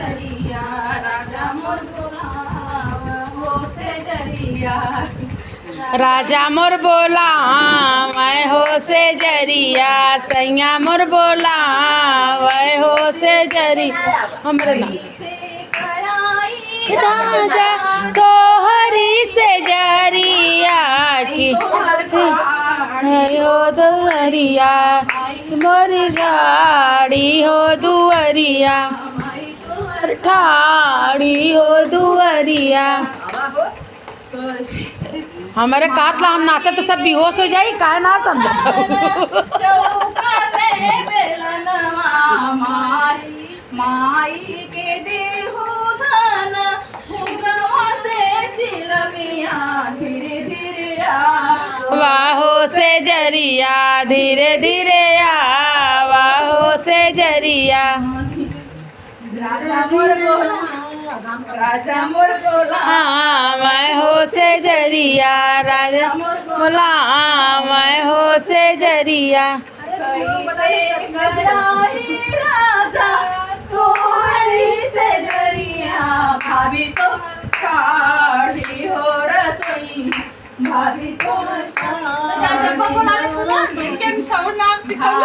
जरिया राजा मोर हो से जरिया राजा मोर बोला मैं हो से जरिया सैया मोर बोला मैं हो से जरिया हमरे ना से कराई राजा तो हरी से जरिया की हो दुअरिया मोरी झाड़ी हो दुअरिया ठाड़ी हो दुअरिया। हमारे कातला हम नाचे तो सब बेहोश हो जाई काहे ना समझ चौका से बेलनवा माई के देहु धन हुगवा से चिलमिया धीरे धीरे वाहो से जरिया धीरे धीरे वाहो से जरिया राजा मोर बोला हाँ मैं हो से जरिया राजा बोला मैं हो से जरिया कैसे कराई राजा तोहरी से जरिया भाभी तो काढ़ी हो रसोई भाभी तो साउंड ना सिखाओ